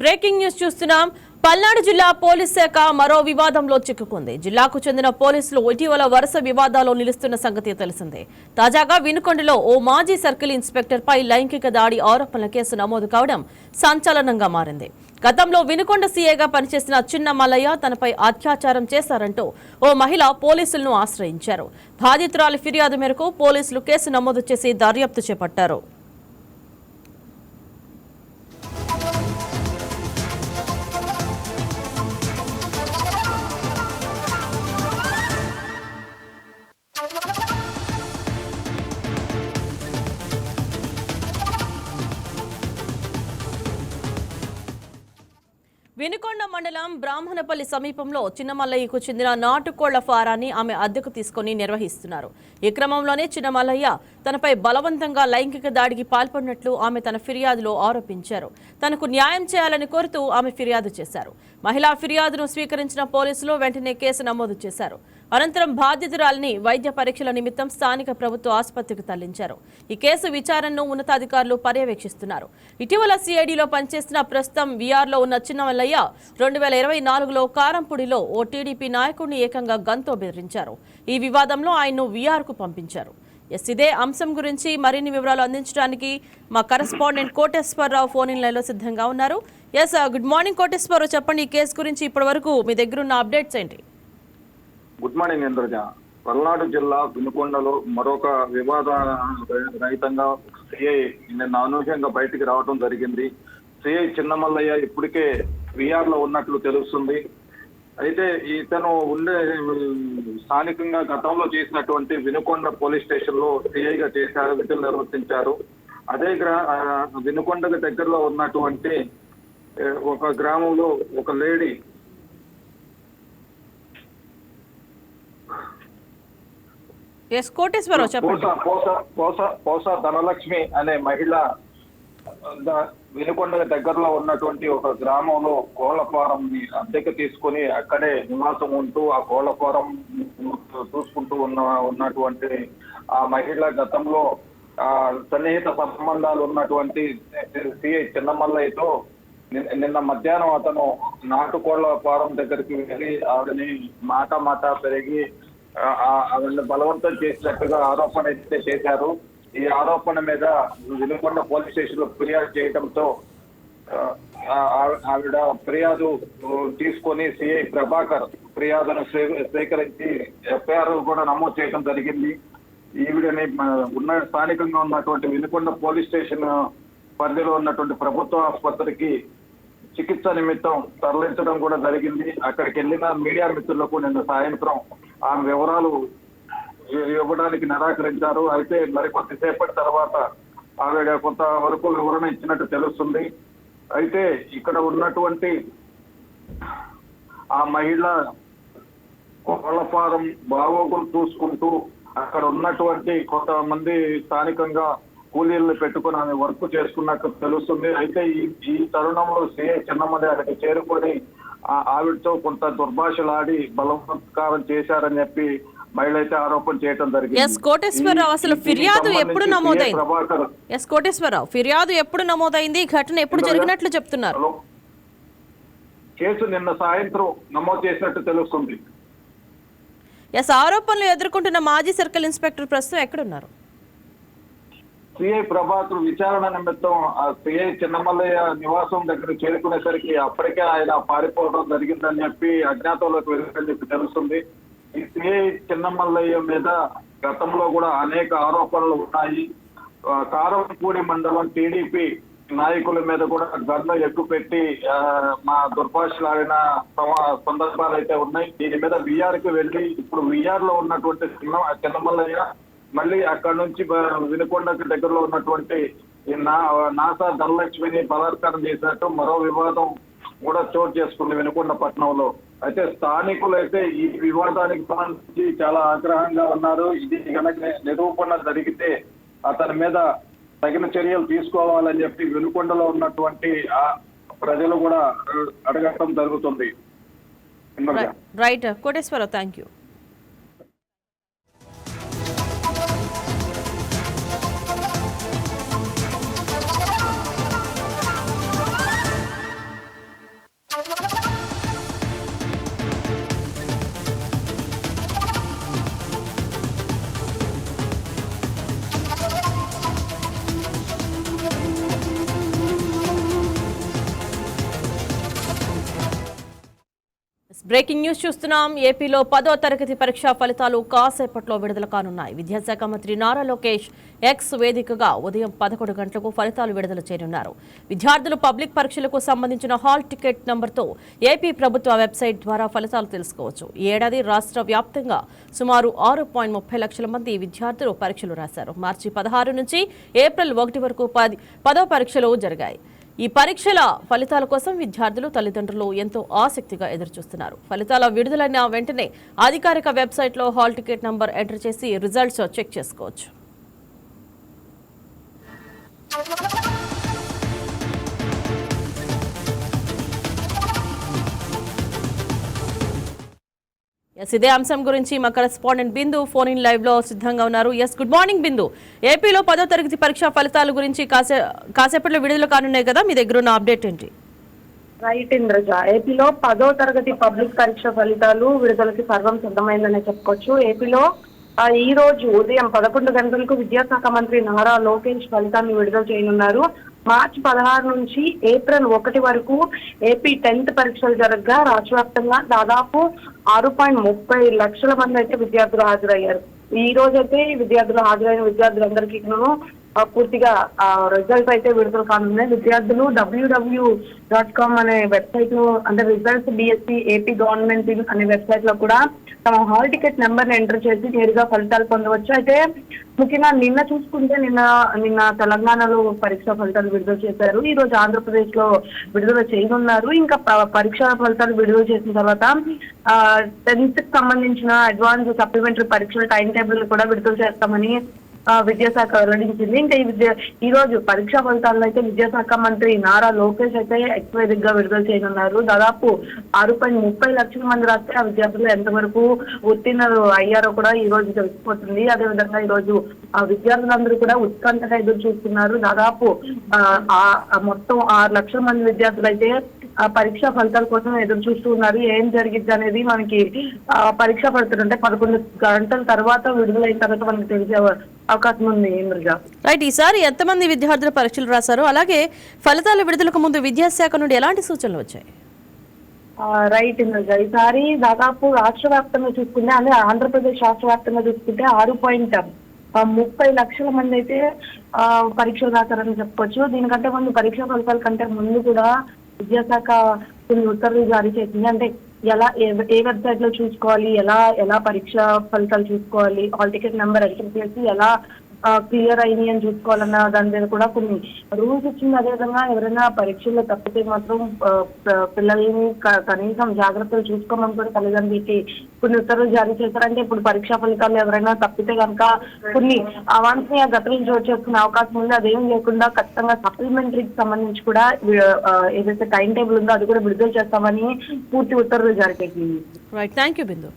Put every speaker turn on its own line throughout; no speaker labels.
Breaking news చూస్తున్నాం. పల్నాడు జిల్లా police శాఖ మరో వివాదంలో చిక్కుకుంది. జిల్లాకు చెందిన పోలీసులు ఇటీవల వరుస వివాదాల్లో నిలుస్తున్న సంగతి తెలిసిందే. తాజాగా వినుకొండలో ఓ మాజీ సర్కిల్ ఇన్స్పెక్టర్ పై లైంగిక దాడి ఆరోపణల కేసు నమోదు కావడం సంచలనంగా మారింది. గతంలో వినుకొండ సీఐగా పనిచేసిన చిన్న మల్లయ్య తనపై అత్యాచారం చేశారంటూ ఓ మహిళ పోలీసులను ఆశ్రయించారు. బాధితురాలి ఫిర్యాదు మేరకు పోలీసులు కేసు నమోదు చేసి దర్యాప్తు చేపట్టారు. వినుకొండ మండలం బ్రాహ్మణపల్లి సమీపంలో చిన్నమల్లయ్యకు చెందిన నాటుకోళ్ల ఫారాన్ని ఆమె అద్దెకు తీసుకుని నిర్వహిస్తున్నారు. ఈ క్రమంలోనే చిన్నమల్లయ్య తనపై బలవంతంగా లైంగిక దాడికి పాల్పడినట్లు ఆమె తన ఫిర్యాదులో ఆరోపించారు. తనకు న్యాయం చేయాలని కోరుతూ ఆమె ఫిర్యాదు చేశారు. మహిళా ఫిర్యాదును స్వీకరించిన పోలీసులు వెంటనే కేసు నమోదు చేశారు. అనంతరం బాధితురాలిని వైద్య పరీక్షల నిమిత్తం స్థానిక ప్రభుత్వ ఆసుపత్రికి తరలించారు. ఈ కేసు విచారణను ఉన్నతాధికారులు పర్యవేక్షిస్తున్నారు. ఇటీవల సిఐడిలో పనిచేసిన ప్రస్తుతం వీఆర్లో ఉన్న చిన్నమల్లయ్య 2024లో కారంపూడిలో ఓ టీడీపీ నాయకుడిని ఏకంగా గన్తో బెదిరించారు. ఈ వివాదంలో ఆయన్ను వీఆర్కు పంపించారు. ఇదే అంశం గురించి మరిన్ని వివరాలు అందించడానికి మా కరెస్పాండెంట్ కోటేశ్వరరావు ఫోన్ ఇన్ లైన్లో సిద్ధంగా ఉన్నారు. గుడ్ మార్నింగ్ కోటేశ్వరరావు, చెప్పండి, ఈ కేసు గురించి ఇప్పటి వరకు మీ దగ్గర ఉన్న అప్డేట్స్ ఏంటి?
Good morning Indraja. పల్నాడు జిల్లా వినుకొండలో మరొక వివాద రహితంగా సిఐ నిన్న అనూహ్యంగా బయటికి రావడం జరిగింది. సిఐ చిన్నమల్లయ్య ఇప్పటికే విఆర్ లో ఉన్నట్లు తెలుస్తుంది. అయితే ఇతను ఉండే స్థానికంగా గతంలో చేసినటువంటి వినుకొండ పోలీస్ స్టేషన్ లో సిఐగా చేశారు, విధులు నిర్వర్తించారు. అదే వినుకొండకు దగ్గరలో ఉన్నటువంటి ఒక గ్రామంలో ఒక లేడీ పోస ధనలక్ష్మి అనే మహిళ వినుకొండ దగ్గరలో ఉన్నటువంటి ఒక గ్రామంలో కోళ్ల ఫారం ని అద్దెకు తీసుకుని అక్కడే నివాసం ఉంటూ ఆ కోళ్ల ఫారం చూసుకుంటూ ఉన్నటువంటి ఆ మహిళ గతంలో సన్నిహిత సంబంధాలు ఉన్నటువంటి సిఐ చిన్నమల్లయ్యతో నిన్న మధ్యాహ్నం అతను నాటుకోళ్ల ఫారం దగ్గరికి వెళ్ళి ఆవిడని మాట పెరిగి ఆవిడని బలవంతం చేసినట్టుగా ఆరోపణ అయితే చేశారు. ఈ ఆరోపణ మీద వినుకొండ పోలీస్ స్టేషన్ లో ఫిర్యాదు చేయడంతో ఆవిడ ఫిర్యాదు తీసుకొని సిఐ ప్రభాకర్ ఫిర్యాదును స్వీకరించి ఎఫ్ఐఆర్ కూడా నమోదు చేయడం జరిగింది. ఈవిడని స్థానికంగా ఉన్నటువంటి వినుకొండ పోలీస్ స్టేషన్ పరిధిలో ఉన్నటువంటి ప్రభుత్వ ఆసుపత్రికి చికిత్స నిమిత్తం తరలించడం కూడా జరిగింది. అక్కడికి వెళ్ళిన మీడియా మిత్రులకు నిన్న సాయంత్రం ఆమె వివరాలు ఇవ్వడానికి నిరాకరించారు. అయితే మరికొద్దిసేపటి తర్వాత ఆవిడ కొంత వరకు వివరణ ఇచ్చినట్టు తెలుస్తుంది. అయితే ఇక్కడ ఉన్నటువంటి ఆ మహిళ కోళ్ల ఫారం బాగోగులు చూసుకుంటూ అక్కడ ఉన్నటువంటి కొంతమంది స్థానికంగా కూలీలను పెట్టుకుని ఆమె వర్క్ చేసుకున్నట్టు తెలుస్తుంది. అయితే ఈ తరుణంలో సిఐ చిన్నమల్లయ్య అక్కడికి చేరుకొని ఆవిడతో కొంత దుర్భాషలాడి బలవత్కారం చేశారని చెప్పి మహిళ అయితే ఆరోపణ చేయడం జరిగింది.
కోటేశ్వరరావు, అసలు ఫిర్యాదు ఎప్పుడు నమోదైంది? కోటేశ్వరరావు, ఫిర్యాదు ఎప్పుడు నమోదైంది? ఘటన ఎప్పుడు జరిగినట్లు చెప్తున్నారు?
కేసు నిన్న సాయంత్రం నమోదు చేసినట్టు తెలుస్తుంది.
ఆరోపణలు ఎదుర్కొంటున్న మాజీ సర్కిల్ ఇన్స్పెక్టర్ ప్రస్తుతం ఎక్కడున్నారు?
సిఐ ప్రభాకర్ విచారణ నిమిత్తం ఆ సిఐ చిన్నమల్లయ్య నివాసం దగ్గర చేరుకునేసరికి అప్పటికే ఆయన పారిపోవడం జరిగిందని చెప్పి అజ్ఞాతంలోకి వెళ్ళని చెప్పి తెలుస్తుంది. ఈ సిఐ చిన్నమల్లయ్య మీద గతంలో కూడా అనేక ఆరోపణలు ఉన్నాయి. కారంపూడి మండలం టీడీపీ నాయకుల మీద కూడా గన్ను ఎక్కుపెట్టి మా దుర్భాషలాడిన సందర్భాలు అయితే ఉన్నాయి. దీని మీద విఆర్ కి వెళ్ళి ఇప్పుడు విఆర్ లో ఉన్నటువంటి చిన్నమల్లయ్య మళ్ళీ అక్కడ నుంచి వినుకొండకి దగ్గరలో ఉన్నటువంటి నాసా ధనలక్ష్మిని బలాత్కారం చేసినట్టు మరో వివాదం కూడా చోటు చేసుకుంది వినుకొండ పట్టణంలో. అయితే స్థానికులు అయితే ఈ వివాదానికి సంబంధించి చాలా ఆగ్రహంగా ఉన్నారు. ఇది కనుక నిరూపణ జరిగితే అతని మీద తగిన చర్యలు తీసుకోవాలని చెప్పి వినుకొండలో ఉన్నటువంటి ప్రజలు కూడా అడగటం జరుగుతుంది.
Right Koteswararao, thank you. Breaking news చూస్తున్నాం. ఏపీలో 10వ తరగతి పరీక్షా ఫలితాలు కాసేపట్లో విడుదల కానున్నాయి. విద్యాశాఖ మంత్రి నారా లోకేష్ ఎక్స్ వేదికగా ఉదయం 11 గంటలకు ఫలితాలు విడుదల చేయనున్నారు. విద్యార్థులు పబ్లిక్ పరీక్షలకు సంబంధించిన హాల్ టికెట్ నంబర్తో ఏపీ ప్రభుత్వ వెబ్సైట్ ద్వారా ఫలితాలు తెలుసుకోవచ్చు. ఈ ఏడాది రాష్ట్ర వ్యాప్తంగా సుమారు 6.30 లక్షల మంది విద్యార్థులు పరీక్షలు రాశారు. మార్చి 16 నుంచి ఏప్రిల్ 1 వరకు 10వ పరీక్షలు జరిగాయి. ఈ పరీక్షల ఫలితాల కోసం విద్యార్థులు తల్లిదండ్రులు ఎంతో ఆసక్తిగా ఎదురుచూస్తున్నారు. ఫలితాల విడుదలైన వెంటనే అధికారిక వెబ్సైట్లో హాల్ టికెట్ నంబర్ ఎంటర్ చేసి రిజల్ట్స్ చెక్ చేసుకోవచ్చు. ఇదే అంశం గురించి మా correspondent Bindu phone in live లో సిద్ధంగా ఉన్నారు. గుడ్ మార్నింగ్ బిందు. ఏపీలో 10వ తరగతి పరీక్షా ఫలితాల గురించి కాసేపట్లో విడుదల కానున్నాయి కదా, మీ దగ్గర ఉన్న అప్డేట్ ఏంటి?
రైట్ ఇంద్రజ, ఏపీలో 10వ తరగతి పబ్లిక్ పరీక్ష ఫలితాలు విడుదలకి సర్వం సిద్ధమైందనే చెప్పుకోవచ్చు. ఏపీలో ఈ రోజు ఉదయం 11 గంటలకు విద్యాశాఖ మంత్రి నారా లోకేష్ ఫలితాన్ని విడుదల చేయనున్నారు. మార్చి 16 నుంచి ఏప్రిల్ 1 వరకు ఏపీ 10th పరీక్షలు జరగగా రాష్ట్ర వ్యాప్తంగా దాదాపు 6.30 లక్షల మంది అయితే విద్యార్థులు హాజరయ్యారు. ఈ రోజు అయితే విద్యార్థులు హాజరైన విద్యార్థులందరికీ పూర్తిగా రిజల్ట్ అయితే విడుదల కానున్నాయి. విద్యార్థులు www.com అనే వెబ్సైట్ అంటే రిజల్ట్స్ బిఎస్సి ఏపీ గవర్నమెంట్ అనే వెబ్సైట్ లో కూడా తమ హాల్ టికెట్ నెంబర్ ని ఎంటర్ చేసి నేరుగా ఫలితాలు పొందవచ్చు. అయితే ముఖ్యంగా నిన్న చూసుకుంటే నిన్న తెలంగాణలో పరీక్షా ఫలితాలు విడుదల చేశారు. ఈ రోజు ఆంధ్రప్రదేశ్ లో విడుదల చేయనున్నారు. ఇంకా పరీక్షా ఫలితాలు విడుదల చేసిన తర్వాత 10th కి సంబంధించిన అడ్వాన్స్ సప్లిమెంటరీ పరీక్షల టైం టేబుల్ కూడా విడుదల చేస్తామని విద్యాశాఖ వెల్లడించింది. ఇంకా ఈ రోజు పరీక్షా ఫలితాలను అయితే విద్యాశాఖ మంత్రి నారా లోకేష్ అయితే ఎక్స్వేదిక్ గా విడుదల చేయనున్నారు. దాదాపు 6.30 లక్షల మంది రాస్తే ఆ విద్యార్థులు ఎంతవరకు ఉత్తీర్ణులు అయ్యారో కూడా ఈ రోజు తెలిసిపోతుంది. అదేవిధంగా ఈ రోజు ఆ విద్యార్థులందరూ కూడా ఉత్కంఠగా ఎదురు చూస్తున్నారు. దాదాపు మొత్తం 6 లక్షల మంది విద్యార్థులు అయితే పరీక్షా ఫలితాల కోసం ఎదురు చూస్తూ ఉన్నారు. ఏం జరిగిద్ది అనేది మనకి పరీక్షా ఫలితాలు అంటే 11 గంటల తర్వాత విడుదలైన తర్వాత మనకి తెలిసే అవకాశం ఉంది.
రైట్, ఈసారి ఎంతమంది విద్యార్థులు పరీక్షలు రాశారు? అలాగే ఫలితాల విడుదలకు ముందు విద్యాశాఖ నుండి ఎలాంటి సూచనలు వచ్చాయి?
రైట్ ఇంద్రజ, ఈసారి దాదాపు రాష్ట్ర వ్యాప్తంగా చూసుకుంటే అంటే ఆంధ్రప్రదేశ్ రాష్ట్ర వ్యాప్తంగా చూసుకుంటే 6.30 లక్షల మంది అయితే పరీక్షలు రాశారని చెప్పుకోవచ్చు. దీనికంటే ముందు పరీక్షా ఫలితాల కంటే ముందు కూడా విద్యాశాఖ కొన్ని ఉత్తర్వులు జారీ చేసింది. అంటే ఎలా ఏ వెబ్సైట్ లో చూసుకోవాలి, ఎలా పరీక్ష ఫలితాలు చూసుకోవాలి, హాల్ టికెట్ నెంబర్ ఎంటర్ చేసి ఎలా క్లియర్ అయింది అని చూసుకోవాలన్న దాని మీద కూడా కొన్ని రూల్స్ ఇచ్చింది. అదేవిధంగా ఎవరైనా పరీక్షల్లో తప్పితే మాత్రం పిల్లల్ని కనీసం జాగ్రత్తలు చూసుకోమని కూడా తల్లిదండ్రులకి కొన్ని ఉత్తర్వులు జారీ చేశారంటే ఇప్పుడు పరీక్షా ఫలితాలు ఎవరైనా తప్పితే కనుక కొన్ని అవాంఛనీయ ఘటనలు చోటు చేసుకునే అవకాశం ఉంది. అదేం లేకుండా ఖచ్చితంగా సప్లిమెంటరీకి సంబంధించి కూడా ఏదైతే టైం టేబుల్ ఉందో అది కూడా విడుదల చేస్తామని పూర్తి ఉత్తర్వులు జారీ చేసింది.
Right, thank you Bindu.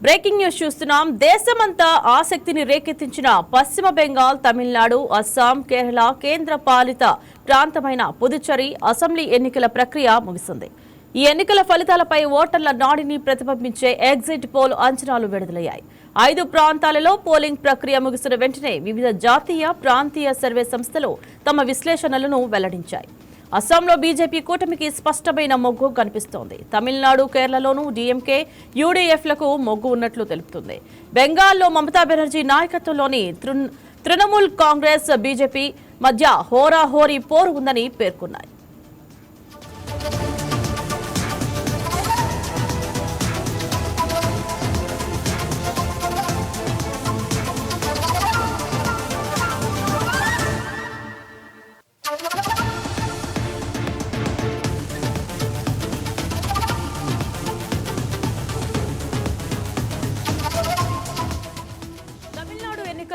Breaking news చూస్తున్నాం. దేశమంతా ఆసక్తిని రేకెత్తించిన పశ్చిమ బెంగాల్, తమిళనాడు, అస్సాం, కేరళ, కేంద్ర పాలిత ప్రాంతమైన పుదుచ్చేరి అసెంబ్లీ ఎన్నికల ప్రక్రియ ముగిసింది. ఈ ఎన్నికల ఫలితాలపై ఓటర్ల నాడిని ప్రతిబింబించే ఎగ్జిట్ పోల్ అంచనాలు విడుదలయ్యాయి. 5 ప్రాంతాలలో పోలింగ్ ప్రక్రియ ముగిసిన వెంటనే వివిధ జాతీయ, ప్రాంతీయ సర్వే సంస్థలు తమ విశ్లేషణలను వెల్లడించాయి. అస్సాంలో బీజేపీ కూటమికి స్పష్టమైన మొగ్గు కనిపిస్తోంది. తమిళనాడు, కేరళలోనూ డీఎంకే, యూడీఎఫ్లకు మొగ్గు ఉన్నట్లు తెలుపుతుంది. బెంగాల్లో మమతా బెనర్జీ నాయకత్వంలోని తృణమూల్ కాంగ్రెస్, బీజేపీ మధ్య హోరాహోరీ పోరు ఉందని పేర్కొన్నాయి.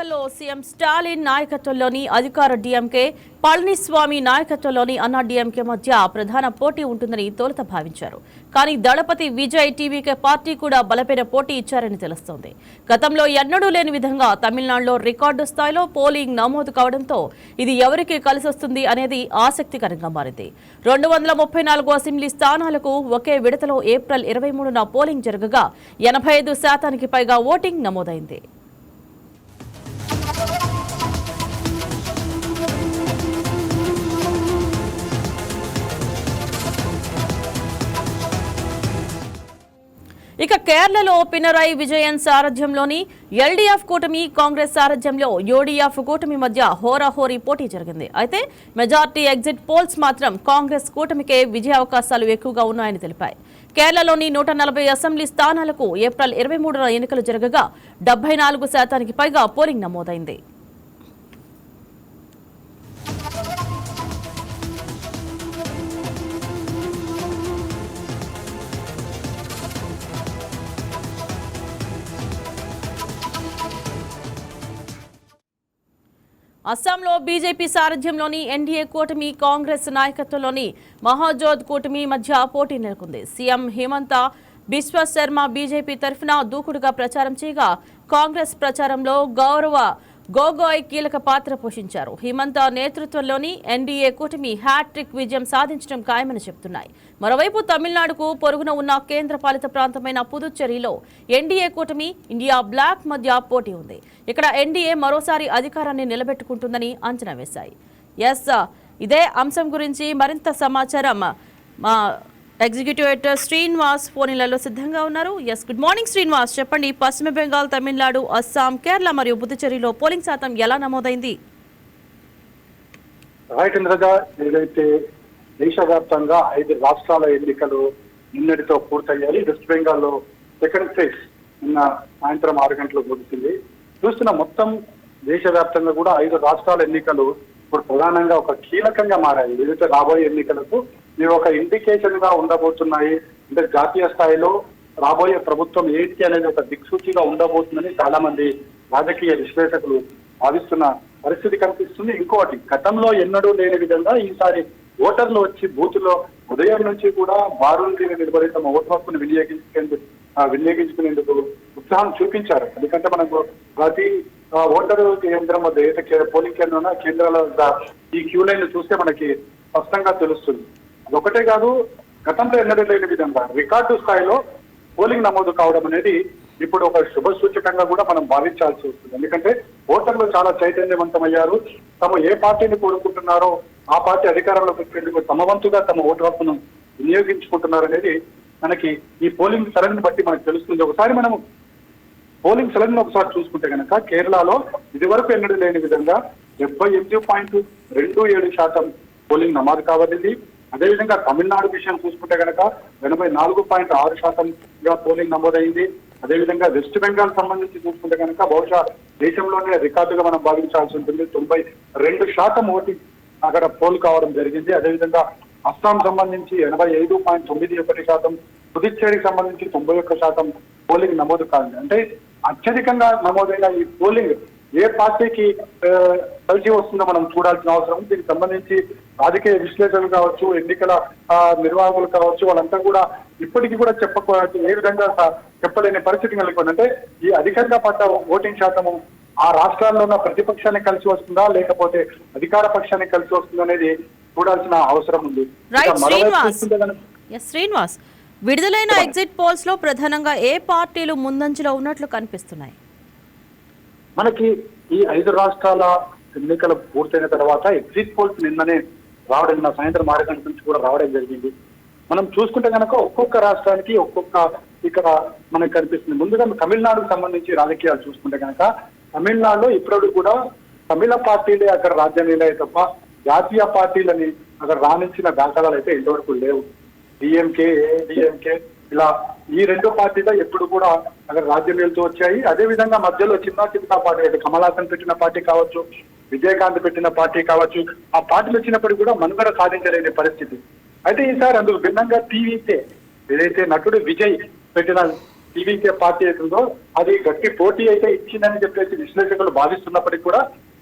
కేరళలో సీఎం స్టాలిన్ నాయకత్వంలోని అధికార డీఎంకే, పళనిస్వామి నాయకత్వంలోని అన్నా డీఎంకే మధ్య ప్రధాన పోటీ ఉంటుందని తొలుత భావించారు. కానీ దళపతి విజయ్ టీవీకే పార్టీ కూడా బలమైన పోటీ ఇచ్చారని తెలుస్తోంది. గతంలో ఎన్నడూ లేని విధంగా తమిళనాడులో రికార్డు స్థాయిలో పోలింగ్ నమోదు కావడంతో ఇది ఎవరికి కలిసొస్తుంది అనేది ఆసక్తికరంగా మారింది. 234 అసెంబ్లీ స్థానాలకు ఒకే విడతలో ఏప్రిల్ 23న పోలింగ్ జరగగా 85% పైగా ఓటింగ్ నమోదైంది. ఇక కేరళలో పినరాయి విజయన్ సారథ్యంలోని ఎల్డీఎఫ్ కూటమి, కాంగ్రెస్ సారథ్యంలో యూడీఎఫ్ కూటమి మధ్య హోరాహోరీ పోటీ జరిగింది. అయితే మెజార్టీ ఎగ్జిట్ పోల్స్ మాత్రం కాంగ్రెస్ కూటమికే విజయ అవకాశాలు ఎక్కువగా ఉన్నాయని తెలిపాయి. కేరళలోని 140 అసెంబ్లీ స్థానాలకు ఏప్రిల్ 23న ఎన్నికలు జరగగా 74% పైగా పోలింగ్ నమోదైంది. అస్సాంలో బీజేపీ సారథ్యంలోని ఎన్డీఏ కూటమి, కాంగ్రెస్ నాయకత్వంలోని మహాజోధ్ కూటమి మధ్య పోటీ నెలకొంది. సీఎం హిమంత బిశ్వ శర్మ బీజేపీ తరఫున దూకుడుగా ప్రచారం చేయగా, కాంగ్రెస్ ప్రచారంలో గౌరవ గొగోయ్ కీలక పాత్ర పోషించారు. హిమంత నేతృత్వంలోని ఎన్డీఏ కూటమి హ్యాట్రిక్ విజయం సాధించడం ఖాయమని చెబుతున్నాయి. మరోవైపు తమిళనాడుకు పొరుగున ఉన్న కేంద్ర పాలిత ప్రాంతమైన పుదుచ్చేరిలో ఎన్డీఏ కూటమి, ఇండియా బ్లాక్ మధ్య పోటీ ఉంది. ఇక్కడ ఎన్డీఏ మరోసారి అధికారాన్ని నిలబెట్టుకుంటుందని అంచనా వేశాయి. ఇదే అంశం గురించి మరింత సమాచారం మా ఎగ్జిక్యూటివ్ ఎడిటర్ శ్రీనివాస్ ఫోన్లలో సిద్ధంగా ఉన్నారు. గుడ్ మార్నింగ్ శ్రీనివాస్, చెప్పండి. పశ్చిమ బెంగాల్, తమిళనాడు, అస్సాం, కేరళ మరియు పుదుచ్చేరిలో పోలింగ్ శాతం ఎలా నమోదైంది?
రైట్ ఇంద్రజ, ఏదైతే దేశవ్యాప్తంగా 5 రాష్ట్రాల ఎన్నికలు నిన్నటితో పూర్తయ్యాయి. వెస్ట్ బెంగాల్లో సెకండ్ ఫేజ్ నిన్న సాయంత్రం 6 గంటలకు ముగిసింది. చూస్తున్న మొత్తం దేశవ్యాప్తంగా కూడా 5 రాష్ట్రాల ఎన్నికలు ఇప్పుడు ప్రధానంగా ఒక కీలకంగా మారాయి. ఏదైతే రాబోయే ఎన్నికలకు ఇవి ఒక ఇండికేషన్ గా ఉండబోతున్నాయి. అంటే జాతీయ స్థాయిలో రాబోయే ప్రభుత్వం ఏంటి అనేది ఒక దిక్సూచిగా ఉండబోతుందని చాలా మంది రాజకీయ విశ్లేషకులు భావిస్తున్న పరిస్థితి కనిపిస్తుంది. ఇంకోటి, గతంలో ఎన్నడూ లేని విధంగా ఈసారి ఓటర్లు వచ్చి బూత్లో ఉదయం నుంచి కూడా బారులు నిలబడి తమ ఓటు హక్కును వినియోగించుకునేందుకు ఉత్సాహం చూపించారు. ఎందుకంటే మనకు ప్రతి ఓటరు కేంద్రం వద్ద ఏదైతే పోలింగ్ కేంద్రం కేంద్రాల వద్ద ఈ క్యూ లైన్ చూస్తే మనకి స్పష్టంగా తెలుస్తుంది. అదొకటే కాదు, గతంలో ఎన్నడూ లేని విధంగా రికార్డు స్థాయిలో పోలింగ్ నమోదు కావడం అనేది ఇప్పుడు ఒక శుభ సూచకంగా కూడా మనం భావించాల్సి వస్తుంది. ఎందుకంటే ఓటర్లు చాలా చైతన్యవంతమయ్యారు. తాము ఏ పార్టీని కోరుకుంటున్నారో ఆ పార్టీ అధికారంలోకి వచ్చేందుకు తమ వంతుగా తమ ఓటు హక్కును వినియోగించుకుంటున్నారు అనేది మనకి ఈ పోలింగ్ సరళిని బట్టి మనకు తెలుస్తుంది. ఒకసారి మనము పోలింగ్ సరళిని ఒకసారి చూసుకుంటే కనుక కేరళలో ఇదివరకు ఎన్నడూ లేని విధంగా 78.27% పోలింగ్ నమోదు కావడింది. అదేవిధంగా తమిళనాడు విషయం చూసుకుంటే కనుక 84.6%గా పోలింగ్ నమోదైంది. అదేవిధంగా వెస్ట్ బెంగాల్ సంబంధించి చూసుకుంటే కనుక బహుశా దేశంలోనే రికార్డుగా మనం భావించాల్సి ఉంటుంది. 92% ఓటింగ్ అక్కడ పోల్ కావడం జరిగింది. అదేవిధంగా అస్సాం సంబంధించి 85.91%, పుదుచ్చేరికి సంబంధించి 91% పోలింగ్ నమోదు కాదు. అంటే అత్యధికంగా నమోదైన ఈ పోలింగ్ ఏ పార్టీకి కలిసి వస్తుందో మనం చూడాల్సిన అవసరం. దీనికి సంబంధించి రాజకీయ విశ్లేషకులు కావచ్చు, ఎన్నికల నిర్వాహకులు కావచ్చు, వాళ్ళంతా కూడా ఇప్పటికీ కూడా ఏ విధంగా చెప్పలేని పరిస్థితి నెలకొంది. అంటే ఈ అధికంగా పడ్డ ఓటింగ్ శాతము ఆ రాష్ట్రాల్లో ఉన్న ప్రతిపక్షానికి కలిసి వస్తుందా లేకపోతే అధికార పక్షానికి కలిసి వస్తుందా అనేది చూడాల్సిన అవసరం ఉంది.
శ్రీనివాస్, విడుదలైన ఎగ్జిట్ పోల్స్ లో ప్రధానంగా ఏ పార్టీలు ముందంజలో ఉన్నట్లు కనిపిస్తున్నాయి?
మనకి ఈ 5 రాష్ట్రాల ఎన్నికలు పూర్తయిన తర్వాత ఎగ్జిట్ పోల్స్ నిన్ననే రావడం, నిన్న సాయంత్రం 6 గంటల నుంచి కూడా రావడం జరిగింది. మనం చూసుకుంటే కనుక ఒక్కొక్క రాష్ట్రానికి ఒక్కొక్క ఇక్కడ మనకు కనిపిస్తుంది. ముందుగా తమిళనాడుకు సంబంధించి రాజకీయాలు చూసుకుంటే కనుక తమిళనాడులో ఇప్పుడు కూడా తమిళ పార్టీలే అక్కడ రాజ్యాలే తప్ప జాతీయ పార్టీలని అక్కడ రాణించిన దాఖలాలు అయితే ఇంతవరకు లేవు. డిఎంకే, ఏఐడిఎంకే ఇలా ఈ 2 పార్టీలు ఎప్పుడు కూడా అక్కడ రాజ్యం వెళ్తూ వచ్చాయి. అదే విధంగా మధ్యలో చిన్న పార్టీ అయితే కమలాసన్ పెట్టిన పార్టీ కావచ్చు, విజయకాంత్ పెట్టిన పార్టీ కావచ్చు, ఆ పార్టీలు వచ్చినప్పుడు కూడా మనుగడ సాధించలేని పరిస్థితి. అయితే ఈసారి అందుకు భిన్నంగా టీవీకే ఏదైతే నటుడు విజయ్ పెట్టిన టీవీకే పార్టీ అవుతుందో అది గట్టి పోటీ అయితే ఇచ్చిందని చెప్పేసి విశ్లేషకులు భావిస్తున్నప్పటికీ కూడా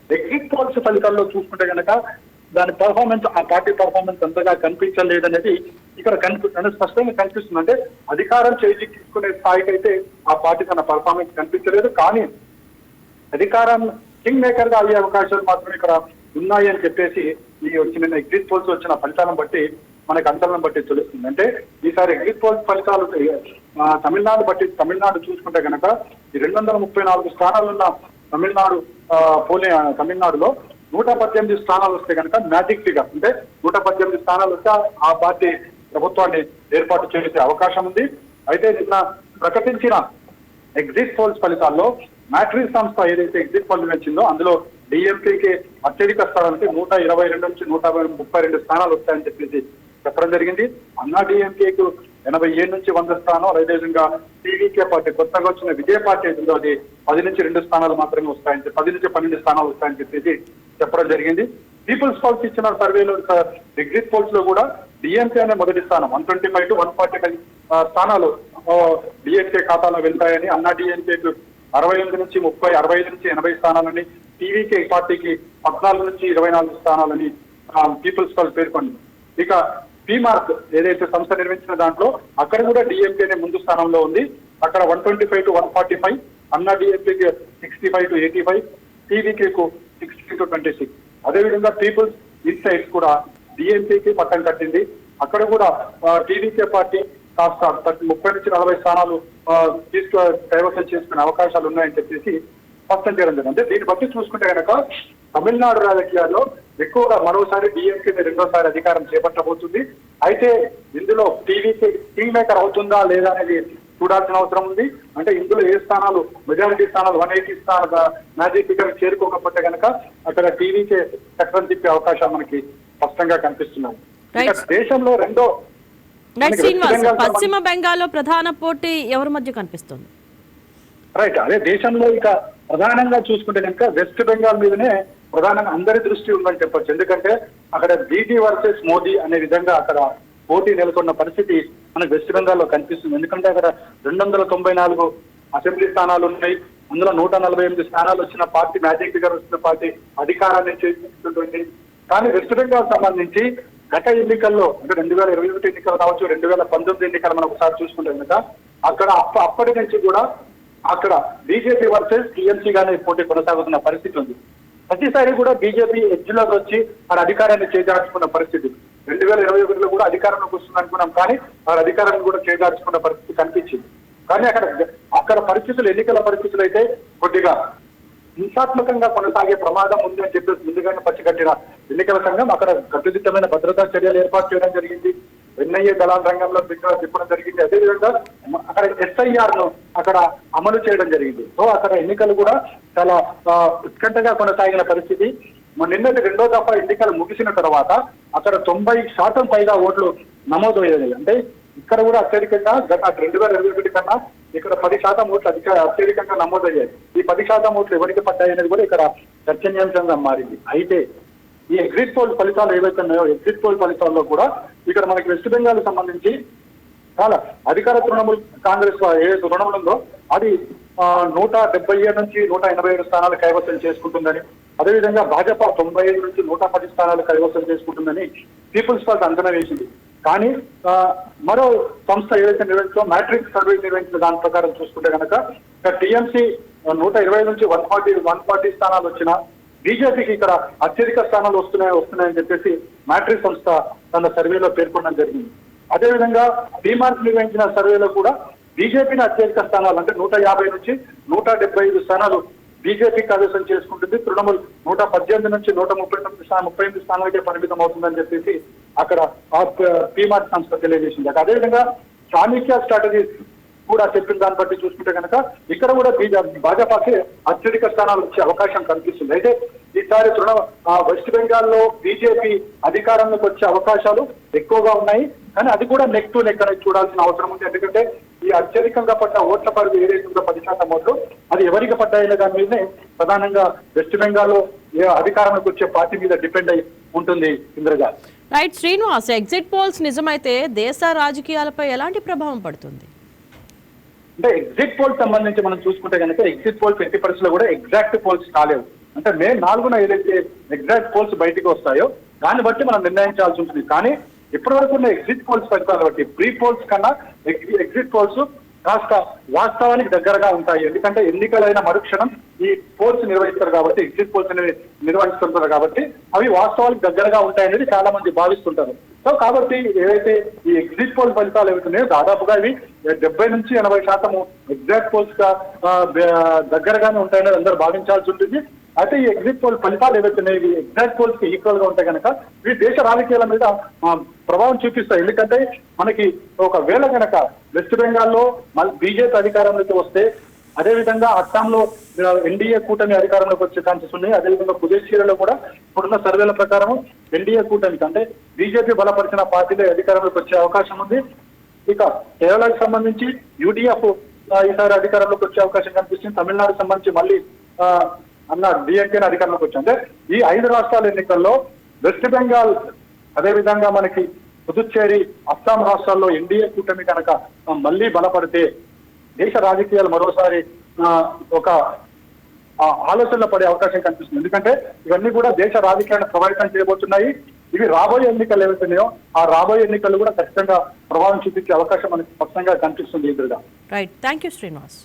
ఎగ్జిట్ పోల్స్ ఫలితాల్లో చూసుకుంటే కనుక దాని పర్ఫార్మెన్స్, ఆ పార్టీ పర్ఫార్మెన్స్ అంతగా కనిపించలేదనేది ఇక్కడ స్పష్టంగా కనిపిస్తుంది. అంటే అధికారం చేతికి తీసుకునే స్థాయికి అయితే ఆ పార్టీ తన పర్ఫార్మెన్స్ కనిపించలేదు. కానీ అధికారం కింగ్ మేకర్ గా అయ్యే అవకాశాలు మాత్రం ఇక్కడ ఉన్నాయి అని చెప్పేసి ఈ వచ్చిన ఎగ్జిట్ పోల్స్ వచ్చిన ఫలితాలను బట్టి మనకు అంతరం బట్టి తెలుస్తుంది. అంటే ఈసారి ఎగ్జిట్ పోల్స్ ఫలితాలు తమిళనాడు చూసుకుంటే కనుక ఈ 234 స్థానాలున్న తమిళనాడులో 118 స్థానాలు వస్తే కనుక మ్యాజిక్ ఫిగర్, అంటే 118 స్థానాలు వస్తే ఆ పార్టీ ప్రభుత్వాన్ని ఏర్పాటు చేసే అవకాశం ఉంది. అయితే నిన్న ప్రకటించిన ఎగ్జిట్ పోల్స్ ఫలితాల్లో మ్యాట్రిక్స్ సంస్థ ఏదైతే ఎగ్జిట్ పోల్ నిర్వహించిందో అందులో డిఎంపీకి అత్యధిక స్థానాలకి 122 నుంచి 132 స్థానాలు వస్తాయని చెప్పేసి చెప్పడం జరిగింది. అన్నా డిఎంకేకు 87 నుంచి 100 స్థానాలు, అదేవిధంగా టీవీకే పార్టీ కొత్తగా వచ్చిన విజయ పార్టీ ఏదో అది 10 నుంచి 2 స్థానాలు మాత్రమే వస్తాయని 10 నుంచి 12 స్థానాలు వస్తాయని చెప్పేసి చెప్పడం జరిగింది. పీపుల్స్ పోల్స్ ఇచ్చిన సర్వేలో ఎగ్జిట్ పోల్స్ లో కూడా డిఎంకే అనే మొదటి స్థానం 125 to 145 స్థానాలు డిఎంకే ఖాతాలో వెళ్తాయని, అన్నా డిఎంకేకు 68 నుంచి 30, 65 నుంచి 80 స్థానాలని, టీవీకే పార్టీకి 14 నుంచి 24 స్థానాలని పీపుల్స్ పోల్ పేర్కొంది. ఇక పీమార్క్ ఏదైతే సంస్థ నిర్మించిన దాంట్లో అక్కడ కూడా డిఎంకేనే ముందు స్థానంలో ఉంది. అక్కడ 125 to 145, అన్నా డిఎంకేకి 65 to 85, టీవీకేకు 60 to 26. అదేవిధంగా పీపుల్స్ ఇన్సైట్స్ కూడా డిఎంకేకి పట్టం కట్టింది. అక్కడ కూడా టీవీకే పార్టీ కాస్త 30 నుంచి 40 స్థానాలు కైవసం చేసుకునే అవకాశాలు ఉన్నాయని చెప్పేసి స్పష్టం చేయడం జరిగింది. అంటే దీన్ని బట్టి చూసుకుంటే కనుక తమిళనాడు రాజకీయాల్లో ఎక్కువగా మరోసారి డిఎంకే రెండోసారి అధికారం చేపట్టబోతుంది. అయితే ఇందులో టీవీకే కింగ్ మేకర్ అవుతుందా లేదా అనేది చూడాల్సిన అవసరం ఉంది. అంటే ఇందులో ఏ స్థానాలు మెజారిటీ స్థానాలు 180 స్థానాలు మ్యాజిక్ ఫిగర్ చేరుకోకపోతే కనుక అక్కడ టీవీకే చక్రం తిప్పే అవకాశాలు మనకి స్పష్టంగా కనిపిస్తున్నాయి. దేశంలో రెండో
పశ్చిమ బెంగాల్లో ప్రధాన పోటీ ఎవరి మధ్య కనిపిస్తుంది?
రైట్, అదే దేశంలో ఇక ప్రధానంగా చూసుకుంటే కనుక వెస్ట్ బెంగాల్ మీదనే ప్రధానంగా అందరి దృష్టి ఉందని చెప్పొచ్చు. ఎందుకంటే అక్కడ బీజీ వర్సెస్ మోదీ అనే విధంగా అక్కడ పోటీ నెలకొన్న పరిస్థితి మనకు వెస్ట్ బెంగాల్లో కనిపిస్తుంది. ఎందుకంటే అక్కడ 294 అసెంబ్లీ స్థానాలు ఉన్నాయి. అందులో 148 స్థానాలు వచ్చిన పార్టీ, మ్యాజిక్ ఫిగర్ వచ్చిన పార్టీ అధికారాన్ని చేస్తుంది. కానీ వెస్ట్ బెంగాల్ సంబంధించి గత ఎన్నికల్లో అంటే 2021 ఎన్నికలు కావచ్చు, 2019 ఎన్నికలు మనం ఒకసారి చూసుకుంటే కనుక అక్కడ అప్పటి నుంచి కూడా అక్కడ బీజేపీ వర్సెస్ టీఎంసీ గానే పోటీ కొనసాగుతున్న పరిస్థితి ఉంది. ప్రతిసారి కూడా బీజేపీ ఎడ్జ్లోకి వచ్చి ఆ అధికారాన్ని చేజార్చుకున్న పరిస్థితి. 2021లో కూడా అధికారంలోకి వస్తుంది అనుకున్నాం, కానీ ఆ అధికారాన్ని కూడా చేజార్చుకున్న పరిస్థితి కనిపించింది. కానీ అక్కడ పరిస్థితులు, ఎన్నికల పరిస్థితులు అయితే కొద్దిగా హింసాత్మకంగా కొనసాగే ప్రమాదం ఉంది అని చెప్పేసి ముందుగానే పచ్చిగట్టిన ఎన్నికల సంఘం అక్కడ కట్టుదిట్టమైన భద్రతా చర్యలు ఏర్పాటు చేయడం జరిగింది. ఎన్ఐఏ దళాల రంగంలో తిప్పడం జరిగింది. అదేవిధంగా అక్కడ ఎస్ఐఆర్ ను అక్కడ అమలు చేయడం జరిగింది. సో అక్కడ ఎన్నికలు కూడా చాలా ఉత్కంఠగా కొనసాగిన పరిస్థితి. నిన్నటి రెండో దఫా ఎన్నికలు ముగిసిన తర్వాత అక్కడ 90% పైగా ఓట్లు నమోదయ్యాయి. అంటే ఇక్కడ కూడా అత్యధికంగా గత 2021 కన్నా ఇక్కడ 10% ఓట్లు అత్యధికంగా నమోదయ్యాయి. ఈ 10% ఓట్లు ఎవరికి పడ్డాయి అనేది కూడా ఇక్కడ చర్చనీయాంశంగా మారింది. అయితే ఈ ఎగ్జిట్ పోల్ ఫలితాలు ఏవైతే ఉన్నాయో ఎగ్జిట్ పోల్ ఫలితాల్లో కూడా ఇక్కడ మనకి వెస్ట్ బెంగాల్ సంబంధించి చాలా అధికార తృణమూల్ కాంగ్రెస్ ఏదైతే తృణమూల్ ఉందో అది 177 నుంచి 187 స్థానాలు కైవసం చేసుకుంటుందని, అదేవిధంగా భాజపా 95 నుంచి 110 స్థానాలు కైవసం చేసుకుంటుందని పీపుల్స్ పార్టీ అంచనా వేసింది. కానీ మరో సంస్థ ఏదైతే నిర్వహించో మ్యాట్రిక్స్ సర్వే నిర్వహించిన దాని ప్రకారం చూసుకుంటే కనుక టీఎంసీ 120 నుంచి 140 స్థానాలు వచ్చినా బీజేపీకి ఇక్కడ అత్యధిక స్థానాలు వస్తున్నాయని చెప్పేసి మ్యాట్రిక్స్ సంస్థ తన సర్వేలో పేర్కొనడం జరిగింది. అదేవిధంగా పీమార్క్ నిర్వహించిన సర్వేలో కూడా బీజేపీని అత్యధిక స్థానాలు అంటే 150 నుంచి 175 స్థానాలు బీజేపీ కైవసం చేసుకుంటుంది. తృణమూల్ 118 నుంచి 138 స్థానాలకే పరిమితం అవుతుందని చెప్పేసి అక్కడ పీమార్క్ సంస్థ తెలియజేసింది. అదేవిధంగా చాణక్య స్ట్రాటజీస్ కూడా చెప్పిన దాన్ని బట్టి చూసుకుంటే కనుక ఇక్కడ కూడా భాజపాకి అత్యధిక స్థానాలు వచ్చే అవకాశం కనిపిస్తుంది. అయితే ఈసారి వెస్ట్ బెంగాల్లో బీజేపీ అధికారంలోకి వచ్చే అవకాశాలు ఎక్కువగా ఉన్నాయి. కానీ అది కూడా నెక్ టు నెక్ అనేది చూడాల్సిన అవసరం ఉంది. ఎందుకంటే ఈ అత్యధికంగా పడ్డ ఓట్ల పరిధి ఏదైతే ఉందో 10% ఓట్లు అది ఎవరికి పడ్డాయనే దాని మీదనే ప్రధానంగా వెస్ట్ బెంగాల్లో అధికారంలోకి వచ్చే పార్టీ మీద డిపెండ్ అయి ఉంటుంది. Indraja.
Right Srinivas, exit polls నిజమైతే దేశ రాజకీయాలపై ఎలాంటి ప్రభావం పడుతుంది?
అంటే ఎగ్జిట్ పోల్ సంబంధించి మనం చూసుకుంటే కనుక ఎగ్జిట్ పోల్స్ 50% లో కూడా ఎగ్జాక్ట్ పోల్స్ కాలేవు. అంటే మే 4న ఏదైతే ఎగ్జాక్ట్ పోల్స్ బయటికి వస్తాయో దాన్ని బట్టి మనం నిర్ణయించాల్సి ఉంటుంది. కానీ ఇప్పటి వరకు ఉన్న ఎగ్జిట్ పోల్స్ ఫలితాలు బట్టి ప్రీ పోల్స్ కన్నా ఎగ్జిట్ పోల్స్ కాస్త వాస్తవానికి దగ్గరగా ఉంటాయి. ఎందుకంటే ఎన్నికలైన మరుక్షణం ఈ పోల్స్ నిర్వహిస్తారు కాబట్టి, ఎగ్జిట్ పోల్స్ అనేది నిర్వహిస్తుంటారు కాబట్టి అవి వాస్తవానికి దగ్గరగా ఉంటాయనేది చాలా మంది భావిస్తుంటారు. సో కాబట్టి ఏదైతే ఈ ఎగ్జిట్ పోల్ ఫలితాలు ఏవైతున్నాయో దాదాపుగా ఇవి 70 నుంచి 80% ఎగ్జాక్ట్ పోల్స్ గా దగ్గరగానే ఉంటాయనేది అందరూ భావించాల్సి ఉంటుంది. అయితే ఈ ఎగ్జిట్ పోల్ ఫలితాలు ఏవైతున్నాయి ఇవి ఎగ్జాక్ట్ పోల్స్ కి ఈక్వల్ గా ఉంటాయి కనుక ఇవి దేశ రాజకీయాల మీద ప్రభావం చూపిస్తాయి. ఎందుకంటే మనకి ఒకవేళ కనుక వెస్ట్ బెంగాల్లో బీజేపీ అధికారంలోకి వస్తే, అదేవిధంగా అస్సాంలో ఎన్డీఏ కూటమి అధికారంలోకి వచ్చే ఛాన్సెస్ ఉన్నాయి. అదేవిధంగా పుదుచ్చేరిలో కూడా ఇప్పుడున్న సర్వేల ప్రకారం ఎన్డీఏ కూటమికి అంటే బీజేపీ బలపరిచిన పార్టీలే అధికారంలోకి వచ్చే అవకాశం ఉంది. ఇక కేరళకు సంబంధించి యూడీఎఫ్ ఈసారి అధికారంలోకి వచ్చే అవకాశం కనిపిస్తుంది. తమిళనాడుకు సంబంధించి మళ్ళీ డిఎంకేని అధికారంలోకి వచ్చి, అంటే ఈ 5 రాష్ట్రాల ఎన్నికల్లో వెస్ట్ బెంగాల్ అదేవిధంగా మనకి పుదుచ్చేరి, అస్సాం రాష్ట్రాల్లో ఎన్డీఏ కూటమి కనుక మళ్ళీ బలపడితే దేశ రాజకీయాలు మరోసారి ఒక ఆలోచనలో పడే అవకాశం కనిపిస్తుంది. ఎందుకంటే ఇవన్నీ కూడా దేశ రాజకీయాలను ప్రభావితం చేయబోతున్నాయి. ఇవి రాబోయే ఎన్నికలు ఏవైతున్నాయో ఆ రాబోయే ఎన్నికలు కూడా ఖచ్చితంగా ప్రభావం చూపించే అవకాశం మనకి స్పష్టంగా కనిపిస్తుంది. ఎదురుగా
రైట్, థ్యాంక్ యూ శ్రీనివాస్.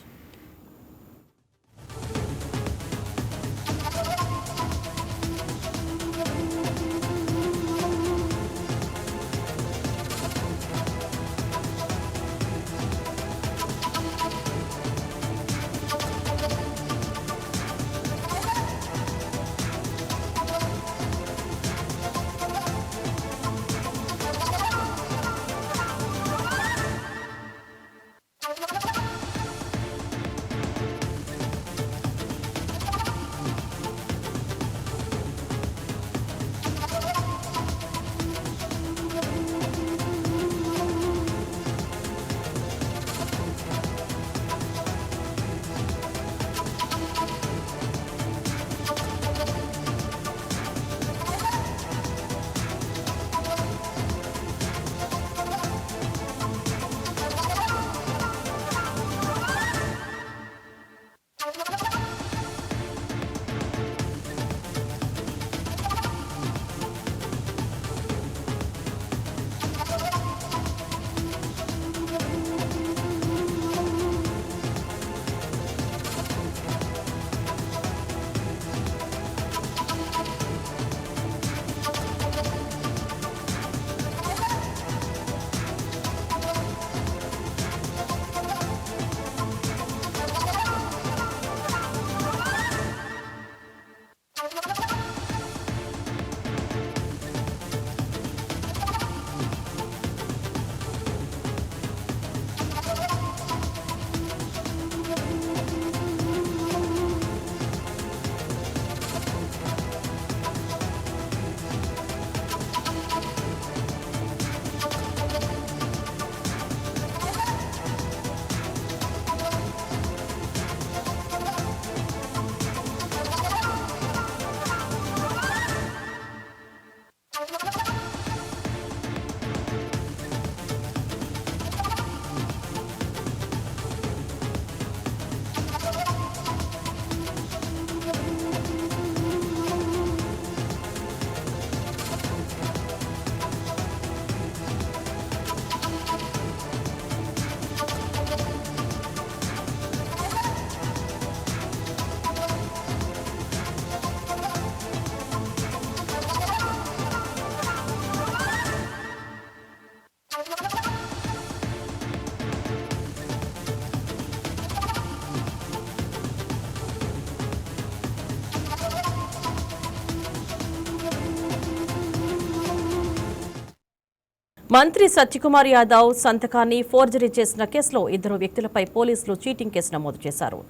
మంత్రి సత్యకుమార్ యాదవ్ సంతకాన్ని ఫోర్జరీ చేసిన కేసులో 2 వ్యక్తులపై పోలీసులు చీటింగ్ కేసు నమోదు చేశారు.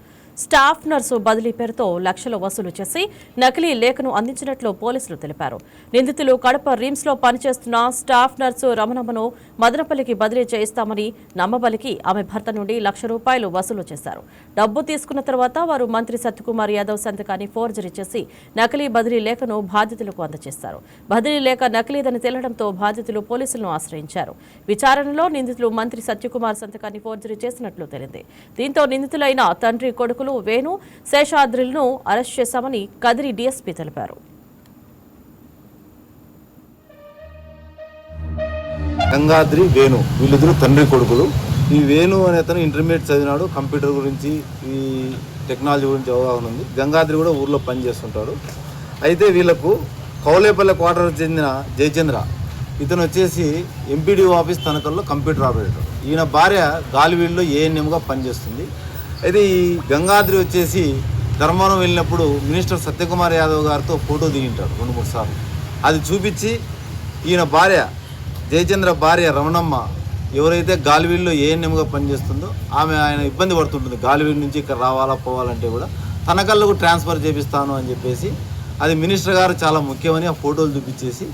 స్టాఫ్ నర్సు బదిలీ పేరుతో లక్షలు వసూలు చేసి నకిలీ లేఖను అందించినట్లు పోలీసులు తెలిపారు. నిందితులు కడప రిమ్స్లో పనిచేస్తున్న స్టాఫ్ నర్సు రమణమ్మను మదనపల్లికి బదిలీ చేయిస్తామని నమ్మబలికి ఆమె భర్త నుండి ₹1,00,000 వసూలు చేశారు. డబ్బు తీసుకున్న తర్వాత వారు మంత్రి సత్యకుమార్ యాదవ్ సంతకాన్ని ఫోర్జరీ చేసి నకిలీ బదిలీ లేఖను బాధితులకు అందజేశారు. బదిలీ లేఖ నకిలీదని తేలడంతో బాధితులు పోలీసులను ఆశ్రయించారు. విచారణలో నిందితులు మంత్రి సత్యకుమార్ సంతకాన్ని ఫోర్జరీ చేసినట్లు తేలింది. దీంతో నిందితులైన తండ్రి కొడుకులు వేణు, శేషాద్రిలను అరెస్ట్ చేశామని కదిరి డీఎస్పీ తెలిపారు.
గంగాద్రి, వేణు వీళ్ళిద్దరు తండ్రి కొడుకులు. ఈ వేణు అనే అతను ఇంటర్మీడియట్ చదివినాడు. కంప్యూటర్ గురించి, ఈ టెక్నాలజీ గురించి అవగాహన ఉంది. గంగాద్రి కూడా ఊర్లో పనిచేస్తుంటాడు. అయితే వీళ్ళకు కౌలేపల్లె క్వార్టర్ చెందిన జయచంద్ర, ఇతను వచ్చేసి ఎంపీడీఓ ఆఫీస్ తనకల్లో కంప్యూటర్ ఆపరేటర్. ఈయన భార్య గాలివీడులో ఏఎన్ఎంగా పనిచేస్తుంది. అయితే ఈ గంగాద్రి వచ్చేసి ధర్మవరం వెళ్ళినప్పుడు మినిస్టర్ సత్యకుమార్ యాదవ్ గారితో ఫోటో దిగింటాడు 2-3 సార్లు. అది చూపించి ఈయన భార్య జయచంద్ర భార్య రమణమ్మ ఎవరైతే గాలివీడులో ఏఎన్ఎంగా పనిచేస్తుందో ఆయన ఇబ్బంది పడుతుంటుంది. గాలివీడు నుంచి ఇక్కడ రావాలా పోవాలంటే కూడా తనకల్లకు ట్రాన్స్ఫర్ చేపిస్తాను అని చెప్పేసి, అది మినిస్టర్ గారు చాలా ముఖ్యమని ఆ ఫోటోలు చూపించేసి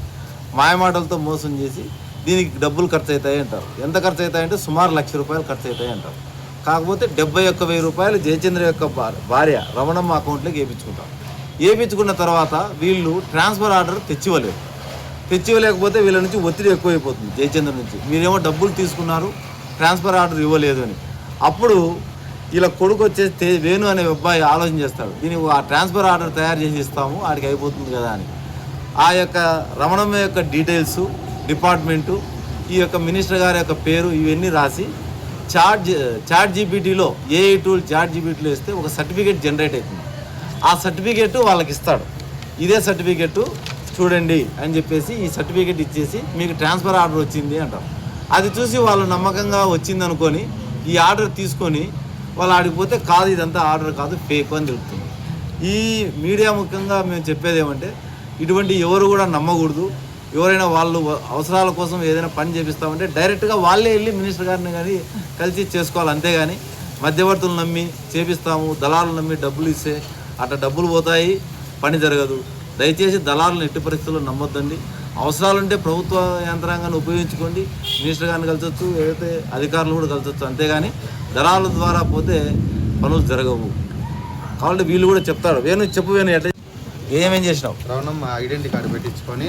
మాయమాటలతో మోసం చేసి దీనికి డబ్బులు ఖర్చు అవుతాయి అంటారు. ఎంత ఖర్చు అవుతాయంటే సుమారు ₹1,00,000 ఖర్చు అవుతాయి అంటారు. కాకపోతే ₹71,000 జయచంద్ర యొక్క భార్య రమణమ్మ అకౌంట్లోకి వేయించుకుంటారు. వేయించుకున్న తర్వాత వీళ్ళు ట్రాన్స్ఫర్ ఆర్డర్ తెచ్చివ్వలేకపోతే వీళ్ళ నుంచి ఒత్తిడి ఎక్కువైపోతుంది జయచంద్ర నుంచి. మీరేమో డబ్బులు తీసుకున్నారు, ట్రాన్స్ఫర్ ఆర్డర్ ఇవ్వలేదు అని. అప్పుడు వీళ్ళ కొడుకు వచ్చేసి వేణు అనే అబ్బాయి ఆలోచన చేస్తాడు, దీనికి ఆ ట్రాన్స్ఫర్ ఆర్డర్ తయారు చేసి ఇస్తాము, ఆడికి అయిపోతుంది కదా అని. ఆ యొక్క రమణమ్మ యొక్క డీటెయిల్స్, డిపార్ట్మెంటు, ఈ యొక్క మినిస్టర్ గారి యొక్క పేరు ఇవన్నీ రాసి చాట్ జీపీటీలో, ఏఐ టూల్ చాట్ జీపీటీలో ఇస్తే ఒక సర్టిఫికేట్ జనరేట్ అవుతుంది. ఆ సర్టిఫికేట్ వాళ్ళకి ఇస్తాడు. ఇదే సర్టిఫికేట్ చూడండి అని చెప్పేసి ఈ సర్టిఫికేట్ ఇచ్చేసి మీకు ట్రాన్స్ఫర్ ఆర్డర్ వచ్చింది అంటారు. అది చూసి వాళ్ళు నమ్మకంగా వచ్చింది అనుకొని ఈ ఆర్డర్ తీసుకొని వాళ్ళు ఆడిపోతే కాదు, ఇదంతా ఆర్డర్ కాదు, ఫేక్ అని తెలుపుతుంది. ఈ మీడియా ముఖ్యంగా మేము చెప్పేది ఏమంటే ఇటువంటి ఎవరు కూడా నమ్మకూడదు. ఎవరైనా వాళ్ళు అవసరాల కోసం ఏదైనా పని చేపిస్తామంటే డైరెక్ట్గా వాళ్ళే వెళ్ళి మినిస్టర్ గారిని కానీ కలిసి చేసుకోవాలి. అంతేగాని మధ్యవర్తులు నమ్మి చేపిస్తాము, దళారులు నమ్మి డబ్బులు ఇస్తే అట్లా డబ్బులు పోతాయి, పని జరగదు. దయచేసి దళారులను ఎట్టి పరిస్థితుల్లో నమ్మొద్దండి. అవసరాలుంటే ప్రభుత్వ యంత్రాంగాన్ని ఉపయోగించుకోండి, మినిస్టర్ గారిని కలిసొచ్చు, ఏదైతే అధికారులు కూడా కలిసొచ్చు. అంతేగాని దళారుల ద్వారా పోతే పనులు జరగవు. కాబట్టి వీళ్ళు కూడా చెప్తారు. వేణు చెప్పు, వేణు ఎట్లా ఏమేం చేసినావు?
రమణమ్మ ఐడెంటిటీ కార్డు పెట్టించుకొని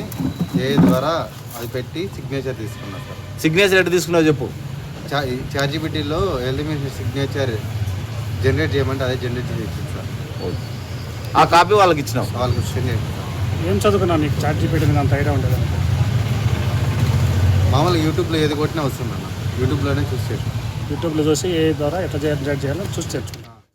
ఏ ద్వారా అది పెట్టి సిగ్నేచర్ తీసుకున్నా సార్.
సిగ్నేచర్ ఎట్లా తీసుకున్నావు చెప్పు.
చార్జిబిటీలో ఎలిమినేషన్ సిగ్నేచర్ జనరేట్ చేయమంటే అదే జనరేట్ చేసి ఇచ్చింది సార్.
ఆ కాపీ వాళ్ళకి ఇచ్చినావు?
వాళ్ళకి సెండ్ చేయండి.
ఏం చదువుకున్నావు? నీకు చార్జిబిటీ మీద అంత ఐడియా ఉండదు?
మామూలుగా యూట్యూబ్లో ఏది కొట్టినా వస్తుందన్న, యూట్యూబ్లోనే చూసి
యూట్యూబ్లో చూసి ఏ ద్వారా ఎట్లా జనరేట్ చేయాలో చూసి తెచ్చు.